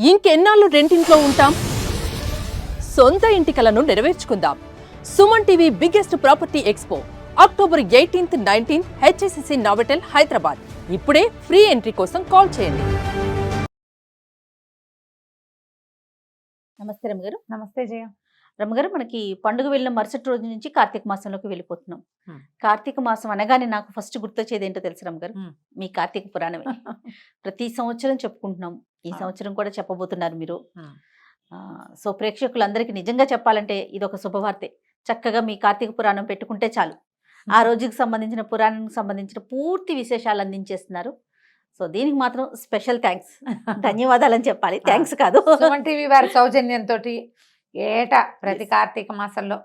ఇంకెన్నాళ్ళు రెంటింట్లో ఉంటాం? సొంత ఇంటి కలను నెరవేర్చుకుందాం. Suman TV biggest property expo October 18th, 19th HSCC Novotel Hyderabad. ఇప్పుడే ఫ్రీ ఎంట్రీ కోసం కాల్ చేయండి. నమస్తే రమగారు. నమస్తే జయ. రమగారు, మనకి పండుగ వెళ్ళిన మరుసటి రోజు నుంచి కార్తీక మాసంలోకి వెళ్ళిపోతున్నాం. కార్తీక మాసం అనగానే నాకు ఫస్ట్ గుర్తొచ్చేది ఏంటో తెలుసు రమగారు, మీ కార్తీక పురాణమే. ప్రతి సంవత్సరం చెప్పుకుంటున్నాం, ఈ సంవత్సరం కూడా చెప్పబోతున్నారు మీరు. సో ప్రేక్షకులందరికీ నిజంగా చెప్పాలంటే ఇది ఒక శుభవార్తే. చక్కగా మీ కార్తీక పురాణం పెట్టుకుంటే చాలు, ఆ రోజుకి సంబంధించిన పురాణానికి సంబంధించిన పూర్తి విశేషాలు అందించేస్తున్నారు. సో దీనికి మాత్రం స్పెషల్ థ్యాంక్స్, ధన్యవాదాలు అని చెప్పాలి, థ్యాంక్స్ కాదు. సుమన్ టీవీ వారి సౌజన్యంతో ఏటా ప్రతి కార్తీక మాసంలో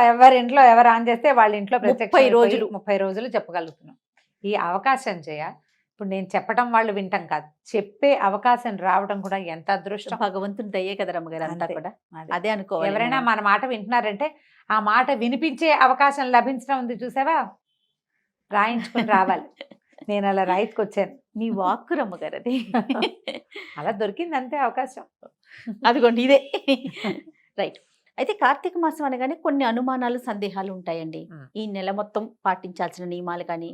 ఎవరి ఇంట్లో ఎవరు ఆన్ చేస్తే వాళ్ళ ఇంట్లో 30 రోజులు చెప్పగలుగుతున్నాం. ఈ అవకాశం చేయ ఇప్పుడు నేను చెప్పడం వాళ్ళు వింటాం కాదు, చెప్పే అవకాశం రావడం కూడా ఎంత అదృష్టం, భగవంతుని దయ్యే కదా రమ్మగారు. అంతా కూడా అదే అనుకో. ఎవరైనా మన మాట వింటున్నారంటే ఆ మాట వినిపించే అవకాశం లభించడం ఉంది, చూసావా? రాయించుకుని రావాలి. నేను అలా రాయించుకొచ్చాను. మీ వాక్కు రమ్మగారు, అది అలా దొరికింది అంతే అవకాశం. అదిగోండి ఇదే. రైట్. అయితే కార్తీక మాసం అనగానే కొన్ని అనుమానాలు, సందేహాలు ఉంటాయండి. ఈ నెల మొత్తం పాటించాల్సిన నియమాలు కానీ,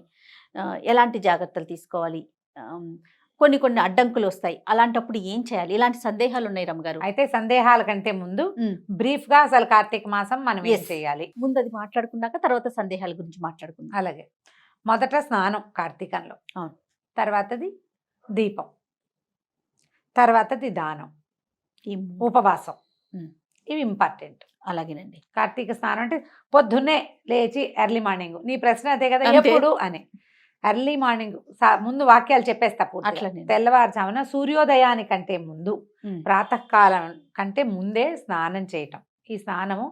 ఎలాంటి జాగ్రత్తలు తీసుకోవాలి, కొన్ని అడ్డంకులు వస్తాయి, అలాంటప్పుడు ఏం చేయాలి, ఇలాంటి సందేహాలు ఉన్నాయి రమ్మగారు. అయితే సందేహాల కంటే ముందు బ్రీఫ్ గా అసలు కార్తీక మాసం మనం ఏం చేయాలి ముందు అది మాట్లాడుకున్నాక తర్వాత సందేహాల గురించి మాట్లాడుకుందాం. అలాగే మొదట స్నానం కార్తీకంలో, తర్వాతది దీపం, తర్వాతది దానం, ఈ ఉపవాసం, ఇవి ఇంపార్టెంట్. అలాగేనండి. కార్తీక స్నానం అంటే పొద్దున్నే లేచి ఎర్లీ మార్నింగ్. నీ ప్రశ్న అదే కదా, ఎప్పుడు అని. ఎర్లీ మార్నింగ్ ముందు వాక్యాలు చెప్పేస్తా. తెల్లవారుజామున సూర్యోదయానికంటే ముందు, ప్రాతకాలం కంటే ముందే స్నానం చేయటం. ఈ స్నానము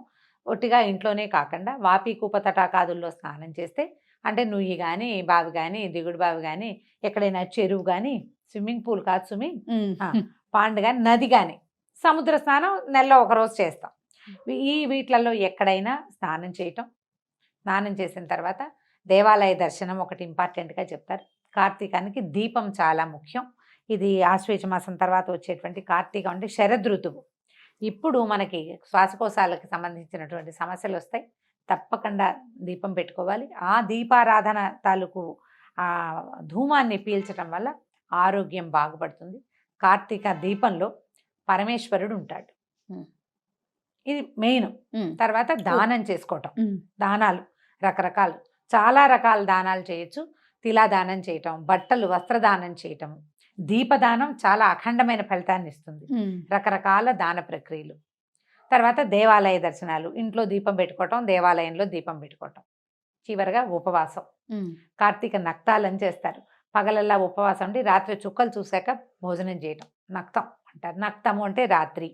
ఒట్టిగా ఇంట్లోనే కాకుండా వాపి కూప తటాకాదుల్లో స్నానం చేస్తే, అంటే నుయ్యి కానీ, బావి కానీ, దిగుడు బావి కానీ, ఎక్కడైనా చెరువు కానీ, స్విమ్మింగ్ పూల్ కాదు స్విమ్మింగ్, పాండ్ కానీ, నది కానీ, సముద్ర స్నానం నెలలో ఒకరోజు చేస్తాం. వీటిలలో ఎక్కడైనా స్నానం చేయటం. స్నానం చేసిన తర్వాత దేవాలయ దర్శనం ఒకటి ఇంపార్టెంట్గా చెప్తారు. కార్తీకానికి దీపం చాలా ముఖ్యం. ఇది ఆశ్వేజ మాసం తర్వాత వచ్చేటువంటి కార్తీకం అంటే శరదృతువు. ఇప్పుడు మనకి శ్వాసకోశాలకు సంబంధించినటువంటి సమస్యలు వస్తాయి, తప్పకుండా దీపం పెట్టుకోవాలి. ఆ దీపారాధన తాలూకు ఆ ధూమాన్ని పీల్చడం వల్ల ఆరోగ్యం బాగుపడుతుంది. కార్తీక దీపంలో పరమేశ్వరుడు ఉంటాడు, ఇది మెయిన్. తర్వాత దానం చేసుకోవటం. దానాలు రకరకాలు, చాలా రకాల దానాలు చేయొచ్చు. తిలాదానం చేయటం, బట్టలు వస్త్రదానం చేయటం, దీపదానం చాలా అఖండమైన ఫలితాన్ని ఇస్తుంది. రకరకాల దాన ప్రక్రియలు. తర్వాత దేవాలయ దర్శనాలు, ఇంట్లో దీపం పెట్టుకోవటం, దేవాలయంలో దీపం పెట్టుకోవటం. చివరిగా ఉపవాసం. కార్తీక నక్తాలని చేస్తారు. పగలల్లా ఉపవాసం ఉండి రాత్రి చుక్కలు చూశాక భోజనం చేయటం నక్తం అంటారు. నక్తము అంటే రాత్రి,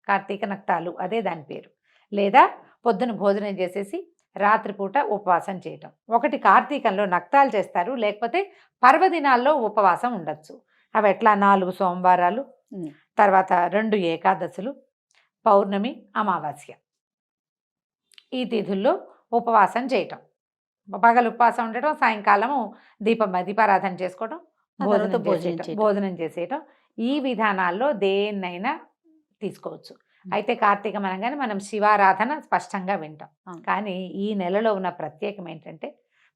కార్తీక నక్తాలు అదే దాని పేరు. లేదా పొద్దున భోజనం చేసేసి రాత్రిపూట ఉపవాసం చేయటం. ఒకటి కార్తీకంలో నక్తాలు చేస్తారు, లేకపోతే పర్వదినాల్లో ఉపవాసం ఉండొచ్చు. అవి ఎట్లా 4 సోమవారాలు, తర్వాత 2 ఏకాదశులు, పౌర్ణమి, అమావాస్య. ఈ తిథుల్లో ఉపవాసం చేయటం. పగలు ఉపవాసం ఉండటం, సాయంకాలము దీపారాధన చేసుకోవటం, భోజనం చేసేయటం. ఈ విధానాల్లో దేన్నైనా తీసుకోవచ్చు. అయితే కార్తీకం అనగానే మనం శివారాధన స్పష్టంగా వింటాం. కానీ ఈ నెలలో ఉన్న ప్రత్యేకం ఏంటంటే,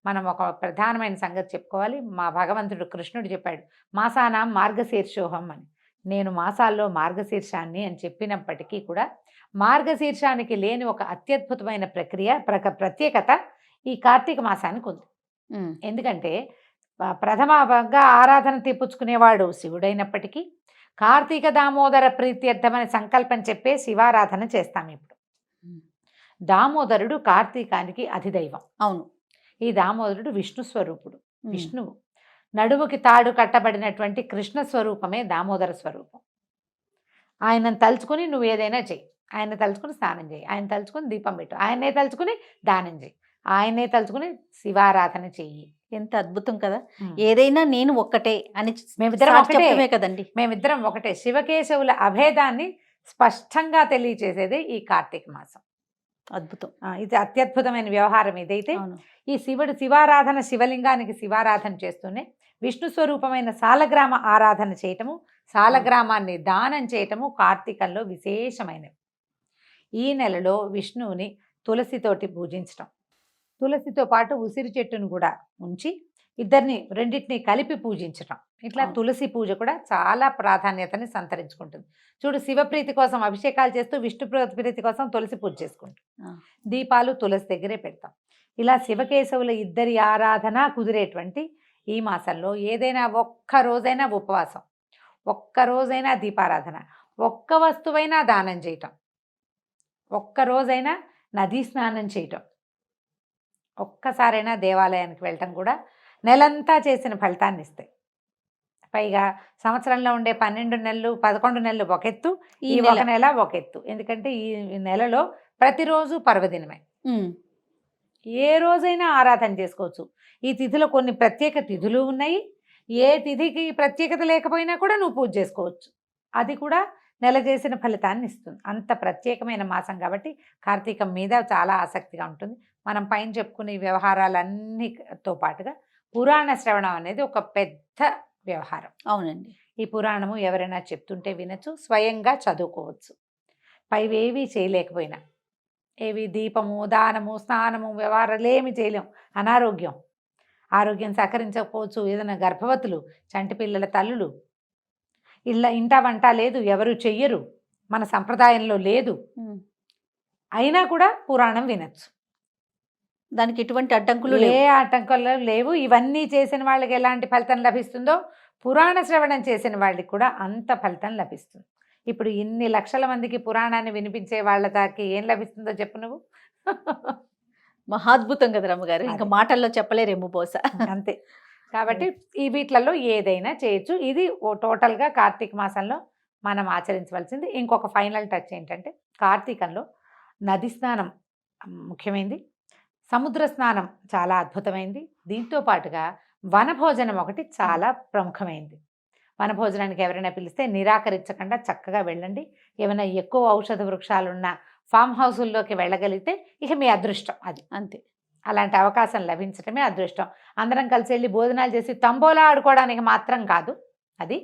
మనం ఒక ప్రధానమైన సంగతి చెప్పుకోవాలి. మా భగవంతుడు కృష్ణుడు చెప్పాడు, మాసానాం మార్గశీర్షోహం అని. నేను మాసాల్లో మార్గశీర్షాన్ని అని చెప్పినప్పటికీ కూడా మార్గశీర్షానికి లేని ఒక అత్యద్భుతమైన ప్రత్యేకత ఈ కార్తీక మాసానికి ఉంది. ఎందుకంటే ప్రథమంగా ఆరాధన తెప్పించుకునేవాడు శివుడైనప్పటికీ కార్తీక దామోదర ప్రీత్యర్థమని సంకల్పం చెప్పే శివారాధన చేస్తాం. ఇప్పుడు దామోదరుడు కార్తీకానికి అధిదైవం. అవును. ఈ దామోదరుడు విష్ణు స్వరూపుడు. విష్ణువు నడుముకి తాడు కట్టబడినటువంటి కృష్ణ స్వరూపమే దామోదర స్వరూపం. ఆయనను తలుచుకుని నువ్వు ఏదైనా చెయ్యి. ఆయన తలుచుకుని స్నానం చేయి, ఆయన తలుచుకుని దీపం పెట్టు, ఆయనే తలుచుకుని దానం చేయి, ఆయనే తలుచుకుని శివారాధన చెయ్యి. ఎంత అద్భుతం కదా. ఏదైనా నేను ఒక్కటే అని మేమిద్దరం ఒకటే కదండి. మేమిద్దరం ఒకటే. శివకేశవుల అభేదాన్ని స్పష్టంగా తెలియచేసేది ఈ కార్తీక మాసం. అద్భుతం. ఇది అత్యద్భుతమైన వ్యవహారం. ఇదైతే ఈ శివారాధన, శివలింగానికి శివారాధన చేస్తూనే విష్ణు స్వరూపమైన సాలగ్రామ ఆరాధన చేయటము, సాలగ్రామాన్ని దానం చేయటము కార్తీకంలో విశేషమైనవి. ఈ నెలలో విష్ణువుని తులసితోటి పూజించటం, తులసితో పాటు ఉసిరి చెట్టును కూడా ఉంచి రెండింటిని కలిపి పూజించటం, ఇట్లా తులసి పూజ కూడా చాలా ప్రాధాన్యతని సంతరించుకుంటుంది. చూడు, శివప్రీతి కోసం అభిషేకాలు చేస్తూ విష్ణు ప్రీతి కోసం తులసి పూజ చేసుకుంటాం, దీపాలు తులసి దగ్గరే పెడతాం. ఇలా శివకేశవుల ఇద్దరి ఆరాధన కుదిరేటువంటి ఈ మాసంలో ఏదైనా ఒక్క రోజైనా ఉపవాసం, ఒక్క రోజైనా దీపారాధన, ఒక్క వస్తువైనా దానం చేయటం, ఒక్క రోజైనా నదీ స్నానం చేయటం, ఒక్కసారైనా దేవాలయానికి వెళ్ళటం కూడా నెలంతా చేసిన ఫలితాన్ని ఇస్తాయి. పైగా సంవత్సరంలో ఉండే 12 నెలలు 11 నెలలు ఒక ఎత్తు, ఈ ఒక నెల ఒక ఎత్తు. ఎందుకంటే ఈ నెలలో ప్రతిరోజు పర్వదినమే, ఏ రోజైనా ఆరాధన చేసుకోవచ్చు. ఈ తిథిలో కొన్ని ప్రత్యేక తిథులు ఉన్నాయి, ఏ తిథికి ప్రత్యేకత లేకపోయినా కూడా నువ్వు పూజ చేసుకోవచ్చు. అది కూడా నెల చేసిన ఫలితాన్ని ఇస్తుంది. అంత ప్రత్యేకమైన మాసం కాబట్టి కార్తీకం మీద చాలా ఆసక్తిగా ఉంటుంది. మనం పైన చెప్పుకునే వ్యవహారాలన్నీతో పాటుగా పురాణ శ్రవణం అనేది ఒక పెద్ద వ్యవహారం. అవునండి. ఈ పురాణము ఎవరైనా చెప్తుంటే వినొచ్చు, స్వయంగా చదువుకోవచ్చు. పైవేవి చేయలేకపోయినా, ఏవి దీపము, దానము, స్నానము, వ్యవహారాలు ఏమి చేయలేం. ఆరోగ్యం సహకరించకపోవచ్చు, ఏదైనా గర్భవతులు, చంటి పిల్లల తల్లులు, ఇంట వంట లేదు, ఎవరు చెయ్యరు, మన సంప్రదాయంలో లేదు, అయినా కూడా పురాణం వినొచ్చు. దానికి ఎటువంటి అడ్డంకులు ఆటంకాలు లేవు. ఇవన్నీ చేసిన వాళ్ళకి ఎలాంటి ఫలితం లభిస్తుందో పురాణ శ్రవణం చేసిన వాళ్ళకి కూడా అంత ఫలితం లభిస్తుంది. ఇప్పుడు ఇన్ని లక్షల మందికి పురాణాన్ని వినిపించే వాళ్ళ దానికి ఏం లభిస్తుందో చెప్పు నువ్వు. మహాద్భుతం కదా రమ్మగారు, ఇంకా మాటల్లో చెప్పలేరేమో బహుశా. అంతే. కాబట్టి ఈ వీటిలలో ఏదైనా చేయొచ్చు. ఇది టోటల్గా కార్తీక మాసంలో మనం ఆచరించవలసింది. ఇంకొక ఫైనల్ టచ్ ఏంటంటే, కార్తీకంలో నది స్నానం ముఖ్యమైనది, సముద్ర స్నానం చాలా అద్భుతమైంది. దీంతో పాటుగా వనభోజనం ఒకటి చాలా ప్రముఖమైంది. వనభోజనానికి ఎవరైనా పిలిస్తే నిరాకరించకుండా చక్కగా వెళ్ళండి. ఏమైనా ఎక్కువ ఔషధ వృక్షాలున్న ఫామ్ హౌసుల్లోకి వెళ్ళగలిగితే ఇక మీ అదృష్టం అది. అంతే. అలాంటి అవకాశం లభించడమే అదృష్టం. అందరం కలిసి వెళ్ళి భోజనాలు చేసి తంబోలా ఆడుకోవడానికి మాత్రం కాదు అది.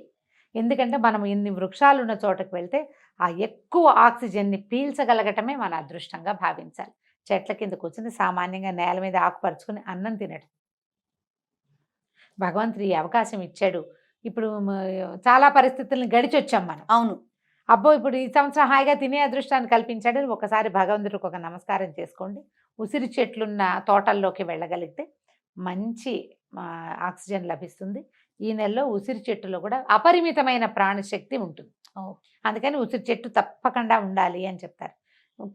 ఎందుకంటే మనం ఇన్ని వృక్షాలు ఉన్న చోటకు వెళ్తే ఆ ఎక్కువ ఆక్సిజన్ని పీల్చగలగటమే మన అదృష్టంగా భావించాలి. చెట్ల కింద కూర్చుని సామాన్యంగా నేల మీద ఆకుపరుచుకుని అన్నం తినడం, భగవంతుడు ఈ అవకాశం ఇచ్చాడు. ఇప్పుడు చాలా పరిస్థితులను గడిచొచ్చాం మనం. అవును, అబ్బో ఇప్పుడు ఈ సంవత్సరం హాయిగా తినే అదృష్టాన్ని కల్పించాడు. ఒకసారి భగవంతుడికి ఒక నమస్కారం చేసుకోండి. ఉసిరి చెట్లున్న తోటల్లోకి వెళ్ళగలిగితే మంచి ఆక్సిజన్ లభిస్తుంది. ఈ నెలలో ఉసిరి చెట్టులో కూడా అపరిమితమైన ప్రాణశక్తి ఉంటుంది. అందుకని ఉసిరి చెట్టు తప్పకుండా ఉండాలి అని చెప్తారు.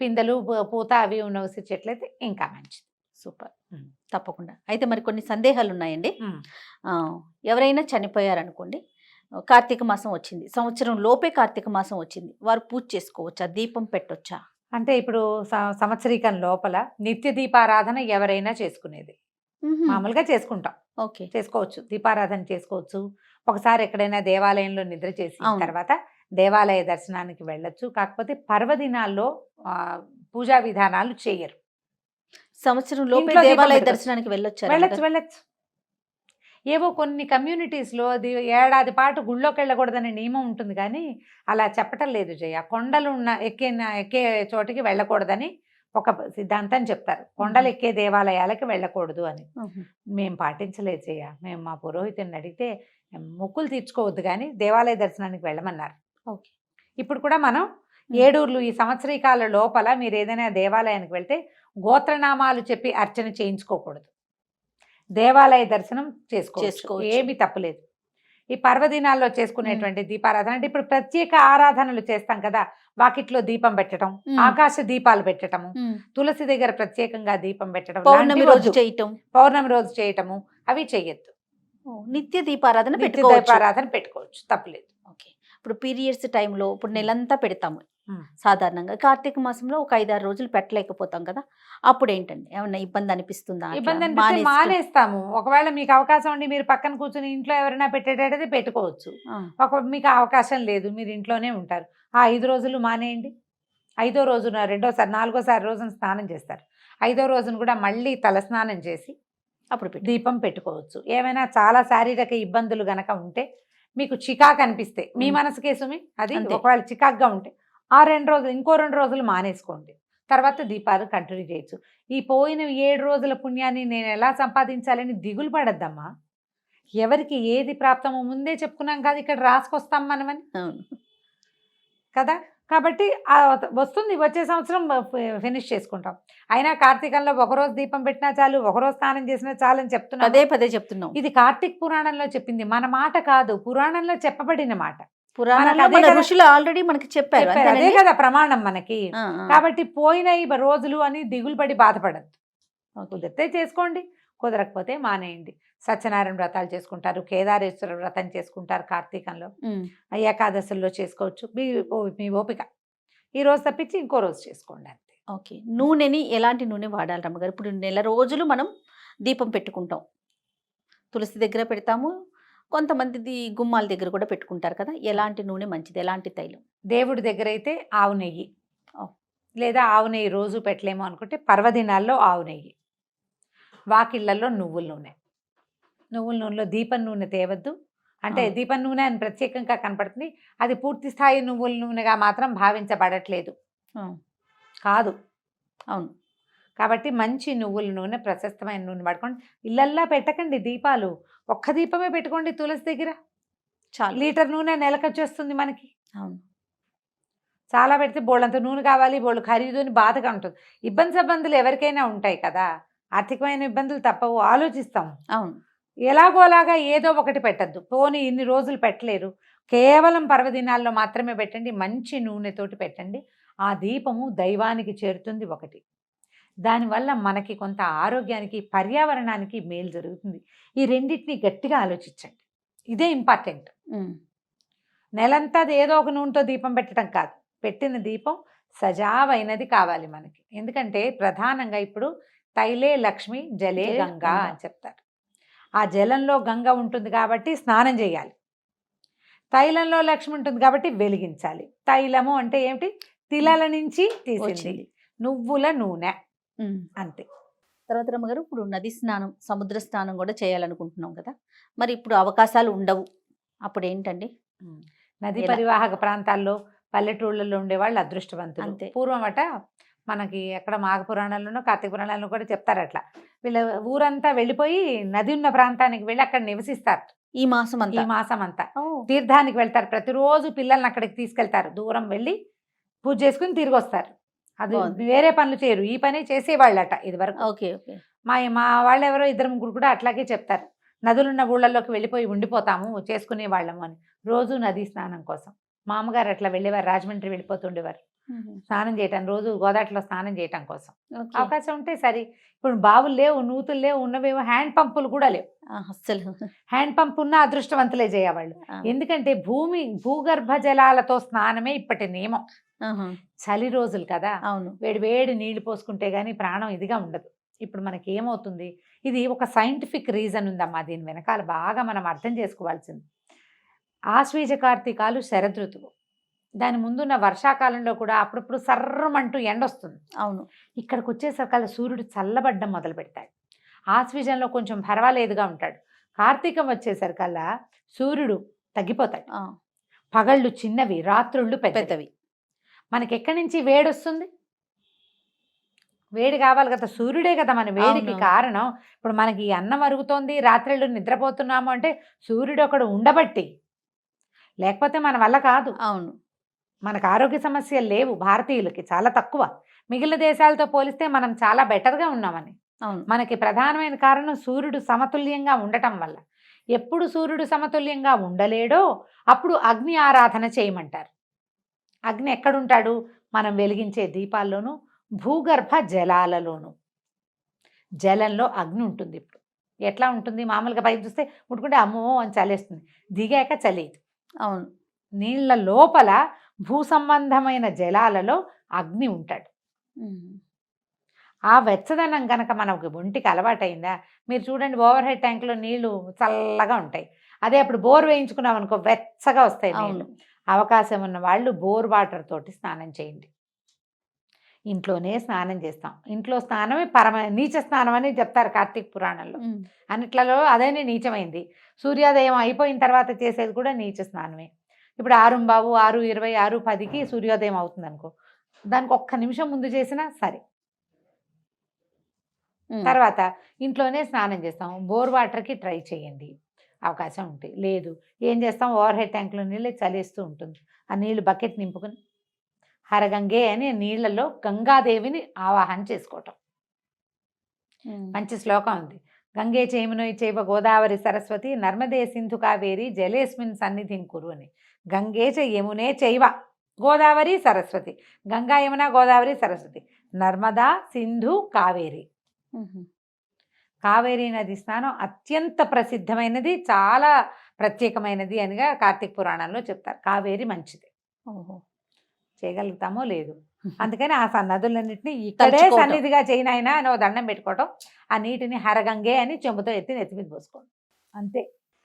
పిందెలు, పూత అవి ఉన్న ఉసిరి చెట్లు అయితే ఇంకా మంచిది. సూపర్. తప్పకుండా. అయితే మరి కొన్ని సందేహాలు ఉన్నాయండి. ఎవరైనా చనిపోయారనుకోండి, కార్తీక మాసం వచ్చింది, సంవత్సరం లోపే కార్తీక మాసం వచ్చింది, వారు పూజ చేసుకోవచ్చా, దీపం పెట్టొచ్చా? అంటే ఇప్పుడు సంవత్సరీకం లోపల నిత్య దీపారాధన ఎవరైనా చేసుకునేది, మామూలుగా చేసుకుంటాం. ఓకే, చేసుకోవచ్చు, దీపారాధన చేసుకోవచ్చు. ఒకసారి ఎక్కడైనా దేవాలయంలో నిద్ర చేసిన తర్వాత దేవాలయ దర్శనానికి వెళ్ళొచ్చు. కాకపోతే పర్వదినాల్లో పూజా విధానాలు చేయరు. సంవత్సరం లోపే దేవాలయ దర్శనానికి వెళ్ళొచ్చు. ఏవో కొన్ని కమ్యూనిటీస్లో అది ఏడాది పాటు గుళ్ళోకి వెళ్ళకూడదనే నియమం ఉంటుంది, కానీ అలా చెప్పటం లేదు జయ. కొండలు ఎక్కే చోటికి వెళ్ళకూడదని ఒక సిద్ధాంతం చెప్తారు. కొండలు ఎక్కే దేవాలయాలకి వెళ్ళకూడదు అని. మేము పాటించలేదు జయ. మేము మా పురోహితుని అడిగితే మొక్కులు తీర్చుకోవద్దు కానీ దేవాలయ దర్శనానికి వెళ్ళమన్నారు. ఓకే. ఇప్పుడు కూడా మనం ఏడూర్లు ఈ సంవత్సరీకాల లోపల మీరు ఏదైనా దేవాలయానికి వెళ్తే గోత్రనామాలు చెప్పి అర్చన చేయించుకోకూడదు. దేవాలయ దర్శనం చేసుకోవచ్చు, ఏమీ తప్పులేదు. ఈ పర్వదినాల్లో చేసుకునేటువంటి దీపారాధన అంటే ఇప్పుడు ప్రత్యేక ఆరాధనలు చేస్తాం కదా, వాకిట్లో దీపం పెట్టడం, ఆకాశ దీపాలు పెట్టడము, తులసి దగ్గర ప్రత్యేకంగా దీపం పెట్టడం, పౌర్ణమి రోజు చేయటము అవి చెయ్యొద్దు. నిత్య దీపారాధన పెట్టుకోవచ్చు, తప్పులేదు. ఓకే. ఇప్పుడు పీరియడ్స్ టైంలో ఇప్పుడు నెలంతా పెడతాము సాధారణంగా, కార్తీక మాసంలో ఒక 5-6 రోజులు పెట్టలేకపోతాం కదా, అప్పుడు ఏంటండి ఏమన్నా ఇబ్బంది అనిపిస్తుందా? ఇబ్బంది అనిపిస్తే మానేస్తాము. ఒకవేళ మీకు అవకాశం ఉండి మీరు పక్కన కూర్చొని ఇంట్లో ఎవరైనా పెట్టేటైతే పెట్టుకోవచ్చు. మీకు అవకాశం లేదు, మీరు ఇంట్లోనే ఉంటారు, ఆ 5 రోజులు మానేయండి. 5వ రోజున 4వ రోజున స్నానం చేస్తారు. 5వ రోజున కూడా మళ్ళీ తల స్నానం చేసి అప్పుడు దీపం పెట్టుకోవచ్చు. ఏమైనా చాలా శారీరక ఇబ్బందులు గనక ఉంటే మీకు చికాకు అనిపిస్తే మీ మనసుకే సుమి అది అంతే. ఒకవేళ చికాకుగా ఉంటే ఆ 2 రోజులు ఇంకో 2 రోజులు మానేసుకోండి, తర్వాత దీపాలు కంటిన్యూ చేయొచ్చు. ఈ పోయిన 7 రోజుల పుణ్యాన్ని నేను ఎలా సంపాదించాలని దిగులు పడద్దమ్మా. ఎవరికి ఏది ప్రాప్తమో ముందే చెప్పుకున్నాం కాదు, ఇక్కడ రాసుకొస్తాం మనమని అవును. కదా. కాబట్టి వస్తుంది, వచ్చే సంవత్సరం ఫినిష్ చేసుకుంటాం. అయినా కార్తీకంలో ఒకరోజు దీపం పెట్టినా చాలు, ఒకరోజు స్నానం చేసినా చాలు అని చెప్తున్నాం. పదే పదే చెప్తున్నాం. ఇది కార్తీక్ పురాణంలో చెప్పింది, మన మాట కాదు, పురాణంలో చెప్పబడిన మాట. పురాణాల్లో అదే మన కదా- ఋషులు ఆల్రెడీ మనకి చెప్పారు. చెప్పారు, అదే అంతేనండి? కదా ప్రమాణం మనకి. ఆ, ఆ. కాబట్టి పోయిన ఈ రోజులు అని దిగులు పడి బాధపడద్దు. కుదిరితే చేసుకోండి, కుదరకపోతే మానేయండి. సత్యనారాయణ వ్రతాలు చేసుకుంటారు, కేదారేశ్వర వ్రతం చేసుకుంటారు కార్తీకంలో, ఉమ్. ఏకాదశుల్లో చేసుకోవచ్చు. మీ ఓపిక. ఈ రోజు తప్పించి ఇంకో రోజు చేసుకోండి అంతే. ఓకే. నూనెని ఎలాంటి నూనె వాడాలి రమ్మగారు? ఇప్పుడు నెల రోజులు మనం దీపం పెట్టుకుంటాం, తులసి దగ్గర పెడతాము, కొంతమంది గుమ్మాల దగ్గర కూడా పెట్టుకుంటారు కదా. ఎలాంటి నూనె మంచిది, ఎలాంటి తైలం? దేవుడి దగ్గర అయితే ఆవు నెయ్యి, ఓ. లేదా ఆవు నెయ్యి రోజు పెట్టలేము అనుకుంటే పర్వదినాల్లో ఆవు నెయ్యి, వాకిళ్లలో నువ్వుల నూనె. నువ్వుల నూనెలో దీపం నూనె తేవద్దు. అంటే అవును. దీపం నూనె అని ప్రత్యేకంగా కనపడుతుంది, అది పూర్తి స్థాయి నువ్వుల నూనెగా మాత్రం భావించబడట్లేదు, ఆ, కాదు. అవును. కాబట్టి మంచి నువ్వుల నూనె, ప్రశస్తమైన నూనె వాడుకోండి. ఇళ్ళల్లా పెట్టకండి దీపాలు, ఒక్క దీపమే పెట్టుకోండి తులసి దగ్గర. చాలు. లీటర్ నూనె నెలకొచ్చేస్తుంది మనకి. అవును. చాలా పెడితే బోళ్ళంత నూనె కావాలి, బోళ్ళు ఖరీదు అని బాధగా ఉంటుంది. ఇబ్బందులు ఎవరికైనా ఉంటాయి కదా, ఆర్థికమైన ఇబ్బందులు తప్పవు, ఆలోచిస్తాం. అవును. ఎలాగోలాగా ఏదో ఒకటి పెట్టద్దు. పోనీ ఇన్ని రోజులు పెట్టలేరు, కేవలం పర్వదినాల్లో మాత్రమే పెట్టండి, మంచి నూనెతోటి పెట్టండి. ఆ దీపము దైవానికి చేరుతుంది ఒకటి, దానివల్ల మనకి కొంత ఆరోగ్యానికి, పర్యావరణానికి మేలు జరుగుతుంది. ఈ రెండింటిని గట్టిగా ఆలోచించండి, ఇదే ఇంపార్టెంట్. ఉమ్. నెలంతా ఏదో ఒక నూనెతో దీపం పెట్టడం కాదు, పెట్టిన దీపం సజావైనది కావాలి మనకి. ఎందుకంటే ప్రధానంగా ఇప్పుడు తైలే లక్ష్మి జలే జలే గంగా గంగా అని చెప్తారు. ఆ జలంలో గంగ ఉంటుంది కాబట్టి స్నానం చేయాలి, తైలంలో లక్ష్మి ఉంటుంది కాబట్టి వెలిగించాలి. తైలము అంటే ఏమిటి? తిలల నుంచి తీసింది వచ్చింది. నువ్వుల నూనె, ఉమ్. అంతే. తర్వాత రమ్మగారు, ఇప్పుడు నది స్నానం, సముద్ర స్నానం కూడా చేయాలనుకుంటున్నాం కదా, మరి ఇప్పుడు అవకాశాలు ఉండవు, అప్పుడు ఏంటండి? నది ఎలా? పరివాహక ప్రాంతాల్లో పల్లెటూళ్ళల్లో ఉండేవాళ్ళు అదృష్టవంతులు. అంతే. పూర్వం అట మనకి ఎక్కడ మాఘ పురాణాల్లోనో కార్తీక పురాణాల్లో కూడా చెప్తారు, అట్లా వీళ్ళ ఊరంతా వెళ్ళిపోయి నది ఉన్న ప్రాంతానికి వెళ్ళి అక్కడ నివసిస్తారు ఈ మాసం ఈ అంతా? మాసం అంతా. ఓ. తీర్థానికి వెళ్తారు, ప్రతిరోజు పిల్లల్ని అక్కడికి తీసుకెళ్తారు, దూరం వెళ్ళి పూజ చేసుకుని తిరిగి వస్తారు. అది బాగుంది. వేరే పనులు చేయరు, ఈ పని చేసేవాళ్ళట ఇది వరకు. ఓకే. ఓకే. మా వాళ్ళు ఎవరో 2-3 కూడా అట్లాగే చెప్తారు, నదులున్న ఊళ్ళల్లోకి వెళ్ళిపోయి ఉండిపోతాము చేసుకునే వాళ్ళము అని, రోజు నదీ స్నానం కోసం. మా అమ్మగారు అట్లా వెళ్ళేవారు, రాజమండ్రి వెళ్ళిపోతుండేవారు స్నానం చేయటం, రోజు గోదావరిలో స్నానం చేయటం కోసం. ఓకే. అవకాశం ఉంటే సరే. ఇప్పుడు బావులు లేవు, నూతులు లేవు, ఉన్నవేమో హ్యాండ్ పంపులు కూడా లేవు. అస్సలు. హ్యాండ్ పంప్ ఉన్న అదృష్టవంతులే చేయవాళ్ళు. ఆ. ఎందుకంటే భూగర్భ జలాలతో స్నానమే ఇప్పటి నియమం. ఆహా. చలి రోజులు కదా, అవును. వేడి వేడి నీళ్లు పోసుకుంటే గానీ ప్రాణం ఇదిగా ఉండదు. ఇప్పుడు మనకి ఏమవుతుంది, ఇది ఒక సైంటిఫిక్ రీజన్ ఉందమ్మా, దీని వెనకాల బాగా మనం అర్థం చేసుకోవాల్సింది. ఆశ్వీజ కార్తీకాలు శరదృతువు, దాని ముందున్న వర్షాకాలంలో కూడా అప్పుడప్పుడు సర్రమంటూ ఎండొస్తుంది. అవును. ఇక్కడికి వచ్చేసరికల్లా సూర్యుడు చల్లబడ్డం మొదలు పెడతాడు. ఆశ్వీజంలో కొంచెం పర్వాలేదుగా ఉంటాడు. కార్తీకం వచ్చేసరికల్లా సూర్యుడు తగ్గిపోతాడు, ఆ. పగళ్ళు చిన్నవి, రాత్రుళ్ళు పెద్దవి. పెద్దవి. మనకి ఎక్కడి నుంచి వేడి వస్తుంది? వేడి కావాలి కదా, సూర్యుడే కదా మన వేడికి అవును. కారణం. ఇప్పుడు మనకి ఈ అన్నం అరుగుతోంది, రాత్రిళ్ళు నిద్రపోతున్నాము అంటే సూర్యుడు ఒకడు ఉండబట్టి, లేకపోతే మన వల్ల కాదు. అవును. మనకు ఆరోగ్య సమస్యలు లేవు భారతీయులకి, చాలా తక్కువ. మిగిలిన దేశాలతో పోలిస్తే మనం చాలా బెటర్గా ఉన్నామని. అవును. మనకి ప్రధానమైన కారణం సూర్యుడు సమతుల్యంగా ఉండటం వల్ల. ఎప్పుడు సూర్యుడు సమతుల్యంగా ఉండలేడో అప్పుడు అగ్ని ఆరాధన చేయమంటారు. అగ్ని ఎక్కడుంటాడు? మనం వెలిగించే దీపాల్లోనూ, భూగర్భ జలాలలోనూ. జలంలో అగ్ని ఉంటుంది. ఇప్పుడు ఎట్లా ఉంటుంది? మామూలుగా పైకి చూస్తే ముట్టుకుంటే అమ్మో అని చలేస్తుంది, దిగాక చలేదు. అవును. నీళ్ళ లోపల భూ సంబంధమైన జలాలలో అగ్ని ఉంటాడు. ఉమ్. ఆ వెచ్చదనం కనుక మనకు ఒంటికి అలవాటైందా, మీరు చూడండి ఓవర్ హెడ్ ట్యాంక్లో నీళ్లు చల్లగా ఉంటాయి, అదే అప్పుడు బోర్ వేయించుకున్నాం అనుకో వెచ్చగా వస్తాయి నీళ్ళు. అవును. అవకాశం ఉన్న వాళ్ళు బోర్ వాటర్ తోటి స్నానం చేయండి. ఇంట్లోనే స్నానం చేస్తాం. ఇంట్లో స్నానమే నీచ స్నానం అని చెప్తారు కార్తీక పురాణంలో. అన్నిట్లలో అదేనే నీచమైంది. సూర్యోదయం అయిపోయిన తర్వాత చేసేది కూడా నీచ స్నానమే. ఇప్పుడు 6:15, 6:20, 6:10కి సూర్యోదయం అవుతుంది అనుకో, దానికి ఒక్క నిమిషం ముందు చేసినా సరే. తర్వాత ఇంట్లోనే స్నానం చేస్తాం. బోర్ వాటర్కి ట్రై చేయండి, అవకాశం ఉంటుంది. లేదు ఏం చేస్తాం, ఓవర్ హెడ్ ట్యాంక్లో నీళ్ళు చలేస్తూ ఉంటుంది. ఆ నీళ్లు బకెట్ నింపుకుని హరగంగే అని నీళ్లలో గంగాదేవిని ఆవాహన చేసుకోవటం. మంచి శ్లోకం ఉంది. గంగే చేమునోయ్ చైవ గోదావరి సరస్వతి నర్మదే సింధు కావేరి జలేస్మిన్ సన్నిధిం కురు అని. గంగే చ యమునే చైవ గోదావరి సరస్వతి. గంగా యమున గోదావరి సరస్వతి, నర్మదా సింధు కావేరి. కావేరీ నది స్నానం అత్యంత ప్రసిద్ధమైనది, చాలా ప్రత్యేకమైనది అనిగా కార్తీక పురాణంలో చెప్తారు. కావేరి మంచిది. చేయగలుగుతామో లేదు, అందుకని ఆ నదులన్నింటినీ ఇక్కడే సన్నిధిగా చేయనైనా అని ఓ దండం పెట్టుకోవటం. ఆ నీటిని హరగంగే అని చెంబుతో ఎత్తి నెత్తి మీద పోసుకోవడం అంతే.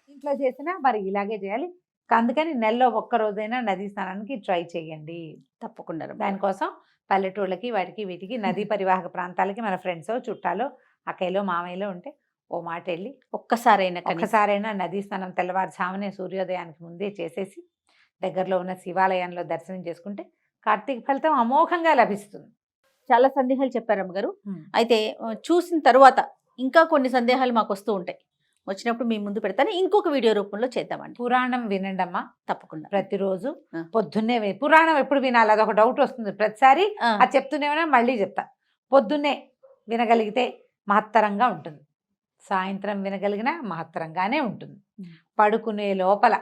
ఇంట్లో చేసినా మరి ఇలాగే చేయాలి. అందుకని నెలలో ఒక్కరోజైనా నదీ స్నానానికి ట్రై చేయండి తప్పకుండా. దానికోసం పల్లెటూళ్ళకి వాటికి వీటికి నదీ పరివాహక ప్రాంతాలకి మన ఫ్రెండ్స్ చుట్టాలు అక్కయ్యలో మామయ్యలో ఉంటే ఓ మాట వెళ్ళి ఒక్కసారైనా నదీ స్నానం తెల్లవారుజామునే సూర్యోదయానికి ముందే చేసేసి దగ్గరలో ఉన్న శివాలయంలో దర్శనం చేసుకుంటే కార్తీక ఫలితం అమోఘంగా లభిస్తుంది. చాలా సందేహాలు చెప్పారు అమ్మగారు. అయితే చూసిన తర్వాత ఇంకా కొన్ని సందేహాలు మాకు వస్తూ ఉంటాయి. వచ్చినప్పుడు మీ ముందు పెడతాను, ఇంకొక వీడియో రూపంలో చేద్దామండి. పురాణం వినండి అమ్మా తప్పకుండా. ప్రతిరోజు పొద్దున్నే పురాణం ఎప్పుడు వినాలి అదొక డౌట్ వస్తుంది ప్రతిసారి. అది చెప్తూనే మళ్ళీ చెప్తా. పొద్దున్నే వినగలిగితే మహత్తరంగా ఉంటుంది, సాయంత్రం వినగలిగినా మహత్తరంగానే ఉంటుంది. పడుకునే లోపల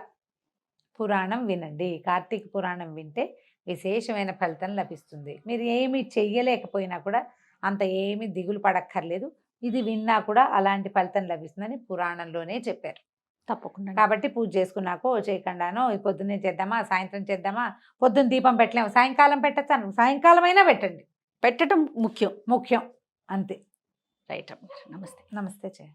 పురాణం వినండి. కార్తీక పురాణం వింటే విశేషమైన ఫలితం లభిస్తుంది. మీరు ఏమి చెయ్యలేకపోయినా కూడా అంత ఏమి దిగులు పడక్కర్లేదు. ఇది విన్నా కూడా అలాంటి ఫలితం లభిస్తుందని పురాణంలోనే చెప్పారు. తప్పకుండా. కాబట్టి పూజ చేసుకున్నాకో చేయకుండానో పొద్దున్నే చేద్దామా సాయంత్రం చేద్దామా, పొద్దున్న దీపం పెట్టలేము సాయంకాలం పెట్టచ్చు, సాయంకాలం అయినా పెట్టండి. పెట్టడం ముఖ్యం ముఖ్యం అంతే. రైట్ అమ్మ. నమస్తే. నమస్తే.